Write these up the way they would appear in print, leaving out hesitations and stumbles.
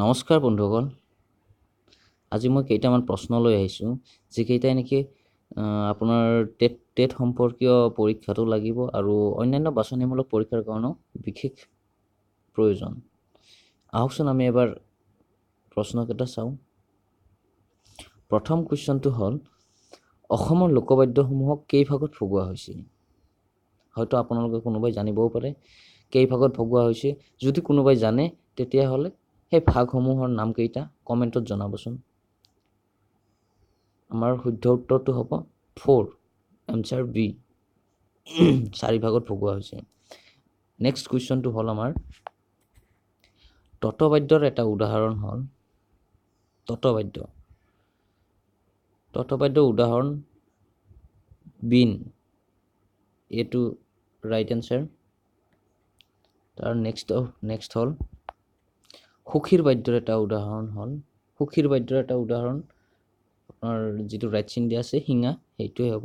নমস্কাৰ বন্ধুসকল, আজি মই কেইটামান প্ৰশ্ন লৈ আহিছোঁ যিকেইটাই নেকি আপোনাৰ টেট সম্পৰ্কীয় পৰীক্ষাটো লাগিব আৰু অন্যান্য বাছনিমূলক পৰীক্ষাৰ কাৰণেও বিশেষ প্ৰয়োজন। আহকচোন আমি এবাৰ প্ৰশ্নকেইটা চাওঁ। প্ৰথম কুৱেশ্যনটো হ'ল, অসমৰ লোকবাদ্যসমূহক কেইভাগত ভগোৱা হৈছে? হয়তো আপোনালোকে কোনোবাই জানিবও পাৰে কেইভাগত ভগোৱা হৈছে। যদি কোনোবাই জানে তেতিয়াহ'লে সেই ভাগসমূহৰ নামকেইটা কমেণ্টত জনাবচোন। আমাৰ শুদ্ধ উত্তৰটো হ'ব 4, এনচাৰ বি। 4 ভাগত ভগোৱা হৈছে। নেক্সট কুৱেশ্যনটো হ'ল আমাৰ ততবাদ্যৰ এটা উদাহৰণ হ'ল ততবাদ্যৰ উদাহৰণ বিন। এইটো ৰাইট এনচাৰ। তাৰ নেক্সট হ'ল সুখীৰ বাদ্যৰ এটা উদাহৰণ আপোনাৰ যিটো ৰাইট চিন দিয়া আছে শিঙা, সেইটোৱে হ'ব।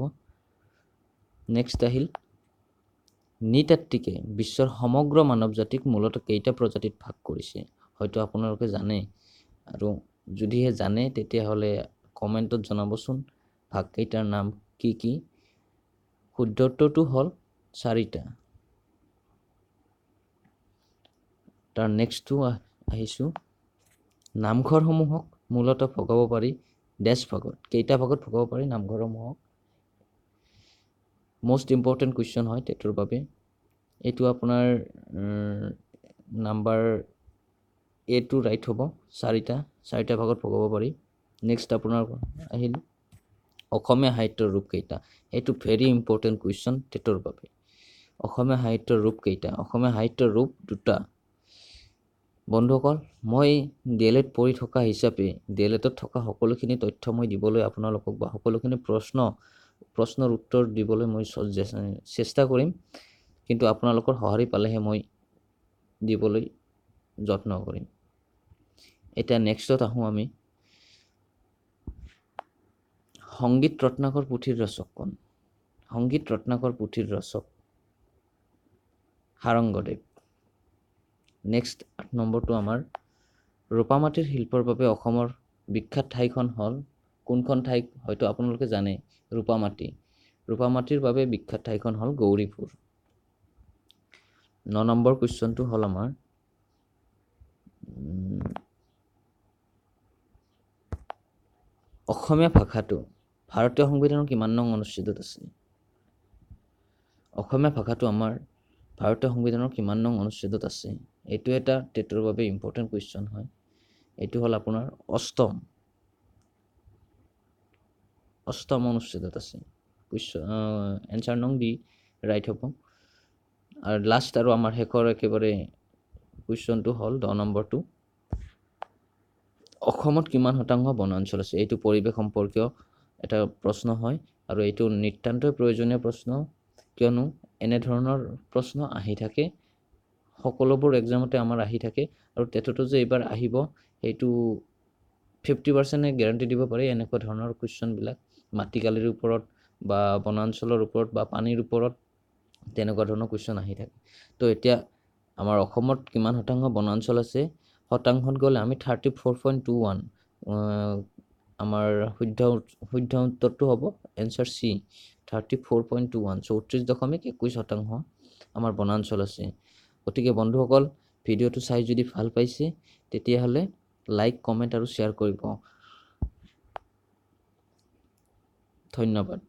নেক্সট আহিল, নৃতাত্ত্বিকে বিশ্বৰ সমগ্ৰ মানৱ জাতিক মূলতঃ কেইটা প্ৰজাতিত ভাগ কৰিছে? হয়তো আপোনালোকে জানে, আৰু যদিহে জানে তেতিয়াহ'লে কমেণ্টত জনাবচোন ভাগকেইটাৰ নাম কি কি। শুদ্ধ উত্তৰটো হ'ল 4টা। তাৰ নেক্সটটো আহিছোঁ, নামঘৰসমূহক মূলতঃ ভগাব পাৰি ডেছ ভাগত। কেইটা ভাগত ভগাব পাৰি নামঘৰসমূহক? মষ্ট ইম্পৰ্টেণ্ট কুৱেশ্যন হয় টেটৰ বাবে। এইটো আপোনাৰ নাম্বাৰ এটো ৰাইট হ'ব। 4টা ভাগত ভগাব পাৰি। নেক্সট আপোনাৰ আহিল অসমীয়া সাহিত্যৰ ৰূপ কেইটা? এইটো ভেৰি ইম্পৰ্টেণ্ট কুৱেশ্যন টেটৰ বাবে। অসমীয়া সাহিত্যৰ ৰূপ কেইটা? অসমীয়া সাহিত্যৰ ৰূপ 2টা। বন্ধুসকল, মই DLED পঢ়ি থকা হিচাপে DLEDত থকা সকলোখিনি তথ্য মই দিবলৈ আপোনালোকক বা সকলোখিনি প্ৰশ্নৰ উত্তৰ দিবলৈ মই চেষ্টা কৰিম, কিন্তু আপোনালোকৰ সঁহাৰি পালেহে মই দিবলৈ যত্ন কৰিম। এতিয়া নেক্সটত আহোঁ আমি। সংগীত ৰত্নাকৰ পুথিৰ ৰচক কোন? সংগীত ৰত্নাকৰ পুথিৰ ৰচক সাৰংগদেৱ। নেক্সট 8 নম্বৰটো আমাৰ, ৰূপামাটিৰ শিল্পৰ বাবে অসমৰ বিখ্যাত ঠাইখন হ'ল কোনখন ঠাই? হয়তো আপোনালোকে জানে ৰূপামাটিৰ বাবে বিখ্যাত ঠাইখন হ'ল গৌৰীপুৰ। 9 নম্বৰ কুৱেশ্যনটো হ'ল আমাৰ অসমীয়া ভাষাটো ভাৰতীয় সংবিধানৰ কিমান নং অনুচ্ছেদত আছে? অসমীয়া ভাষাটো আমাৰ ভাৰতীয় সংবিধানৰ কিমান নং অনুচ্ছেদত আছে? এইটো এটা টেটৰ বাবে ইম্পৰ্টেণ্ট কুৱেশ্যন হয়। এইটো হ'ল আপোনাৰ 8ম অনুচ্ছেদত আছে। এনচাৰ নং ডি ৰাইট হ'ব। আৰু লাষ্ট আৰু আমাৰ শেষৰ একেবাৰে কুৱেশ্যনটো হ'ল 10 নম্বৰটো, অসমত কিমান শতাংশ বনাঞ্চল আছে? এইটো পৰিৱেশ সম্পৰ্কীয় এটা প্ৰশ্ন হয়, আৰু এইটো নিতান্তই প্ৰয়োজনীয় প্ৰশ্ন, কিয়নো এনেধৰণৰ প্ৰশ্ন আহি থাকে সকলোবোৰ এক্সামতে আমাৰ আহি থাকে, আৰু টেটতো যে এইবাৰ আহিব সেইটো 50% গেৰাণ্টি দিব পাৰি। এনেকুৱা ধৰণৰ কুৱেশ্যনবিলাক মাটিকালিৰ ওপৰত বা বনাঞ্চলৰ ওপৰত বা পানীৰ ওপৰত তেনেকুৱা ধৰণৰ কুৱেশ্যন আহি থাকে। তো এতিয়া আমাৰ অসমত কিমান শতাংশ বনাঞ্চল আছে? শতাংশত গ'লে আমি 34.21। আমাৰ শুদ্ধ উত্তৰটো হ'ব এনচাৰ চি, 34.21। 34.21% আমাৰ বনাঞ্চল আছে। গতিকে বন্ধুসকল, ভিডিঅ'টো চাই যদি ভাল পাইছে তেতিয়াহ'লে লাইক, কমেণ্ট আৰু শ্বেয়াৰ কৰিব। ধন্যবাদ।